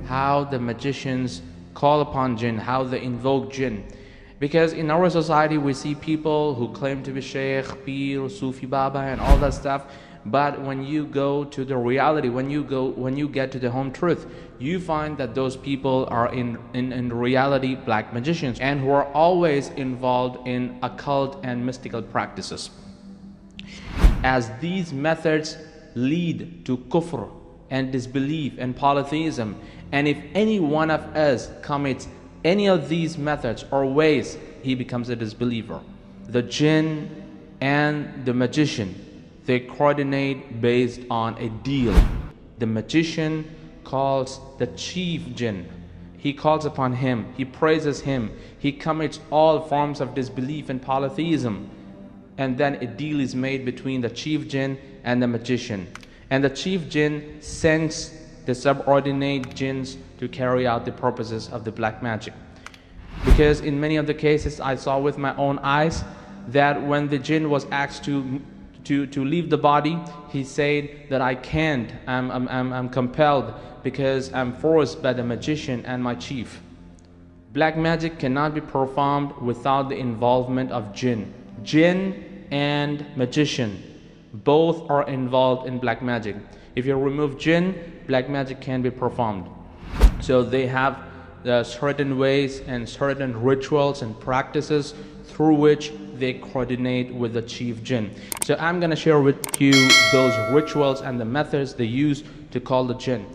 how the magicians call upon jinn, how they invoke jinn. Because in our society we see people who claim to be Shaykh, Pir, Sufi Baba and all that stuff, but when you go to the reality, when you get to the home truth, you find that those people are in reality black magicians, and who are always involved in occult and mystical practices. As these methods lead to kufr and disbelief and polytheism, and if any one of us commits any of these methods or ways, he becomes a disbeliever. The jinn and the magician, they coordinate based on a deal. The magician calls the chief jinn. He calls upon him, he praises him, he commits all forms of disbelief and polytheism, and then a deal is made between the chief jinn and the magician. And the chief jinn sends the subordinate jinns to carry out the purposes of the black magic. Because in many of the cases I saw with my own eyes that when the jinn was asked to leave the body, he said that I can't, I'm compelled because I'm forced by the magician and my chief. Black magic cannot be performed without the involvement of jinn. Jinn and magician both are involved in black magic. If you remove jinn, black magic can be performed. So they have certain ways and certain rituals and practices through which they coordinate with the chief jinn. So I'm going to share with you those rituals and the methods they use to call the jinn.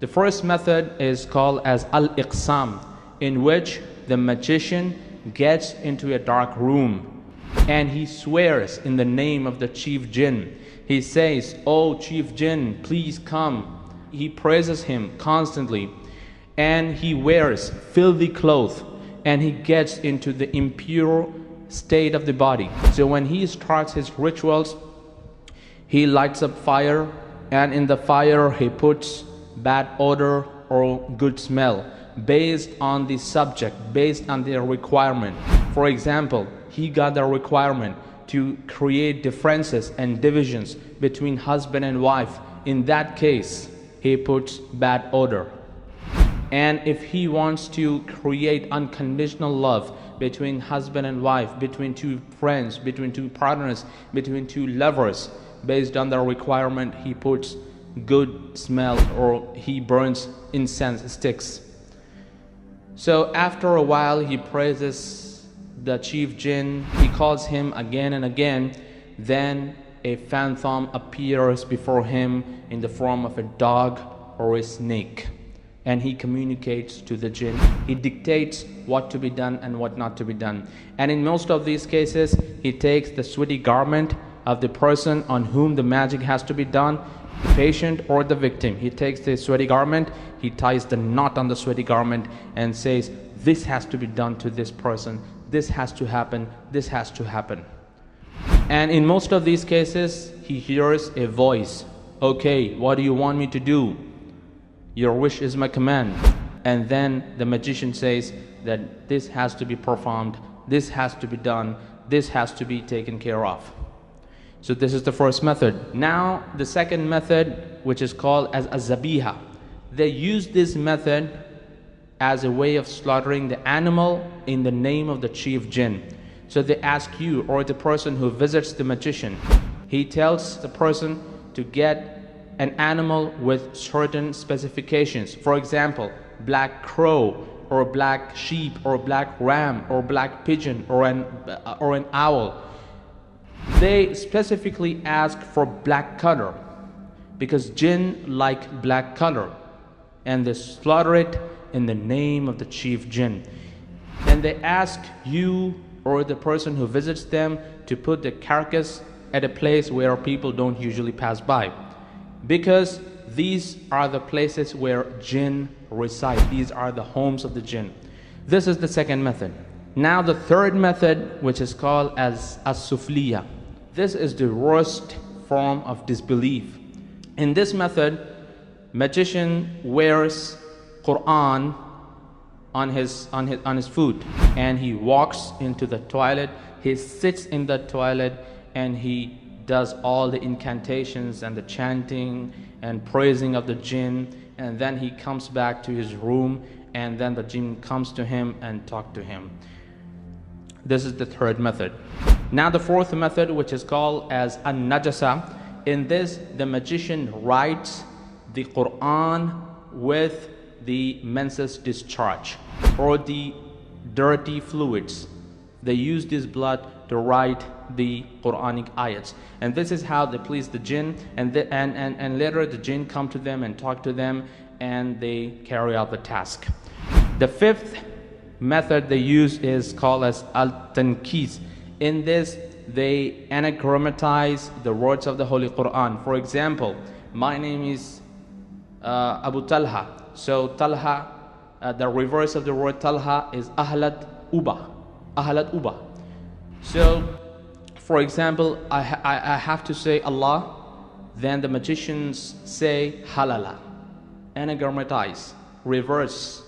The first method is called as al-iqsam, in which the magician gets into a dark room and he swears in the name of the chief jinn. He says, "Oh chief jinn, please come." He praises him constantly, and he wears filthy clothes, and he gets into the impure state of the body. So when he starts his rituals, he lights up fire, and in the fire he puts bad odor or good smell based on the subject, based on their requirement. For example, he got the requirement to create differences and divisions between husband and wife. In that case, he puts bad odor. And if he wants to create unconditional love between husband and wife, between two friends, between two partners, between two lovers, based on the requirement, he puts good smell, or he burns incense sticks. So after a while, he praises the chief jinn, he calls him again and again. Then a phantom appears before him in the form of a dog or a snake, and he communicates to the jinn. He dictates what to be done and what not to be done. And in most of these cases, he takes the sweaty garment of the person on whom the magic has to be done, the patient or the victim. He takes the sweaty garment, he ties the knot on the sweaty garment and says, "This has to be done to this person, this has to happen, this has to happen." And in most of these cases, he hears a voice. "Okay, what do you want me to do? Your wish is my command." And then the magician says that this has to be performed, this has to be done, this has to be taken care of. So this is the first method. Now the second method, which is called as a-zabiha. They use this method as a way of slaughtering the animal in the name of the chief jinn. So they ask you, or the person who visits the magician, he tells the person to get an animal with certain specifications. For example, black crow, or black sheep, or black ram, or black pigeon, or an owl. They specifically ask for black color because jinn like black color, and they slaughter it in the name of the chief jinn. And they ask you or the person who visits them to put the carcass at a place where people don't usually pass by, because these are the places where jinn reside. These are the homes of the jinn. This is the second method. Now the third method, which is called as as-sufliya. This is the worst form of disbelief. In this method, magician wears Quran on his foot, and he walks into the toilet, he sits in the toilet, and he does all the incantations and the chanting and praising of the jinn, and then he comes back to his room, and then the jinn comes to him and talk to him. This is the third method. Now the fourth method, which is called as an-najasa. In this, the magician writes the Quran with the menses discharge or the dirty fluids. They use this blood to write the Quranic ayats, and this is how they please the jinn, and later the jinn come to them and talk to them, and they carry out the task. The fifth method they use is called as al-tankis. In this, they anagrammatize the words of the Holy Quran. For example, my name is Abu Talha. So Talha, the reverse of the word Talha is Ahlat Uba. Ahlat Uba. So, for example, I have to say Allah, then the magicians say Halala. Anagrammatize, reverse.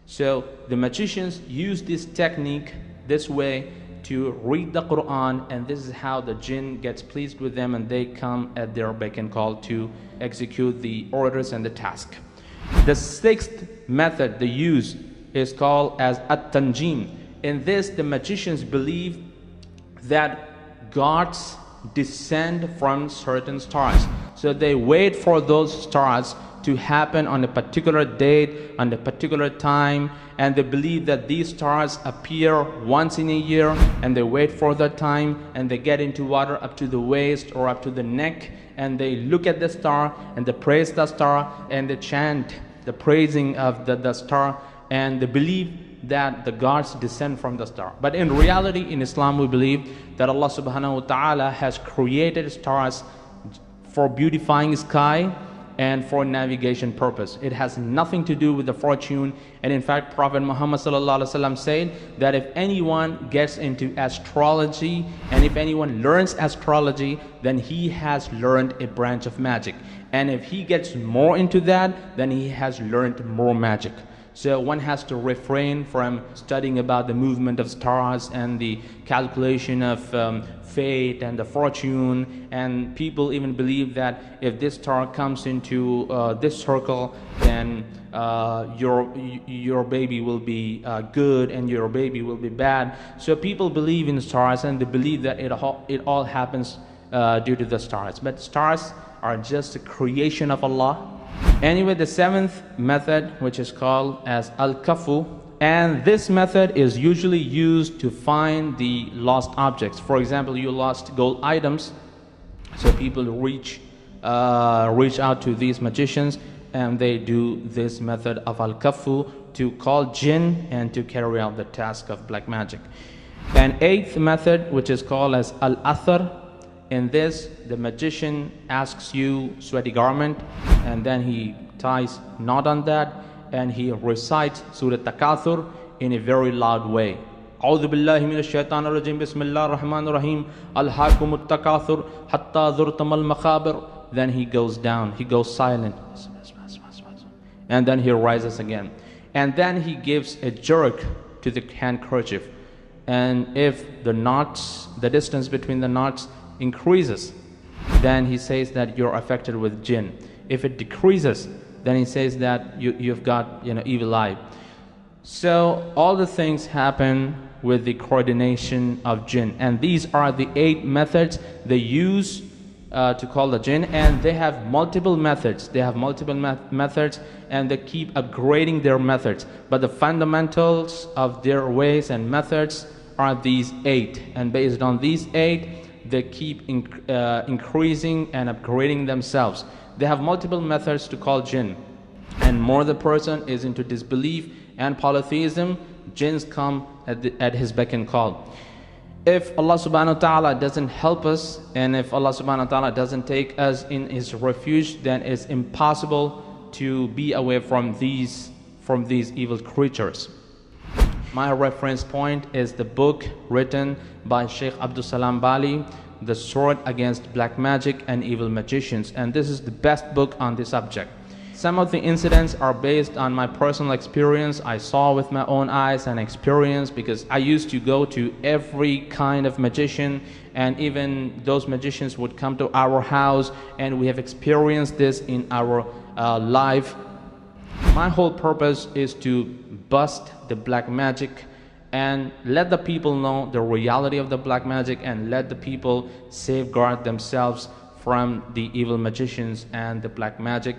So the magicians use this technique, this way, to read the Quran, and this is how the jinn gets pleased with them, and they come at their beck and call to execute the orders and the task. The sixth method they use is called as at-tanjim. In this, the magicians believe that gods descend from certain stars. So they wait for those stars to happen on a particular date, on a particular time, and they believe that these stars appear once in a year, and they wait for that time, and they get into water up to the waist or up to the neck, and they look at the star and they praise the star, and they chant the praising of the star, and they believe that the gods descend from the star. But in reality, in Islam, we believe that Allah subhanahu wa ta'ala has created stars for beautifying sky and for navigation purpose. It has nothing to do with the fortune. And in fact, Prophet Muhammad sallallahu alaihi wasallam said that if anyone gets into astrology and if anyone learns astrology, then he has learned a branch of magic. And if he gets more into that, then he has learned more magic. So one has to refrain from studying about the movement of stars and the calculation of fate and the fortune. And people even believe that if this star comes into this circle, then your baby will be good and your baby will be bad. So people believe in stars, and they believe that it all happens due to the stars. But stars are just a creation of Allah. Anyway, the seventh method, which is called as al-kafu, and this method is usually used to find the lost objects. For example, you lost gold items, so people reach out to these magicians, and they do this method of al-kafu to call jinn and to carry out the task of black magic. An eighth method, which is called as al-athar. In this, the magician asks you sweaty garment, and then he ties knot on that, and he recites Surah Takathur in a very loud way. Naudzubillah minash shaitanir rajim. Bismillahir rahmanir rahim. Alhaakumut takathur hatta zurtumal maqabir. Then he goes down. He goes silent, and then he rises again, and then he gives a jerk to the handkerchief. And if the knots, the distance between the knots increases, then he says that you're affected with jinn. If it decreases, then he says that you've got evil eye. So all the things happen with the coordination of jinn, and these are the 8 methods they use to call the jinn. And they have multiple methods. They have multiple methods, and they keep upgrading their methods. But the fundamentals of their ways and methods are these 8, and based on these 8, they keep increasing and upgrading themselves. They have multiple methods to call jinn, and more the person is into disbelief and polytheism, jinns come at his beck and call. If Allah subhanahu wa ta'ala doesn't help us, and if Allah subhanahu wa ta'ala doesn't take us in his refuge, then it's impossible to be away from these evil creatures. My reference point is the book written by Sheikh Abdul Salam Bali, The Sword Against Black Magic and Evil Magicians, and this is the best book on this subject. Some of the incidents are based on my personal experience. I saw with my own eyes and experience, because I used to go to every kind of magician, and even those magicians would come to our house, and we have experienced this in our life. My whole purpose is to bust the black magic and let the people know the reality of the black magic, and let the people safeguard themselves from the evil magicians and the black magic.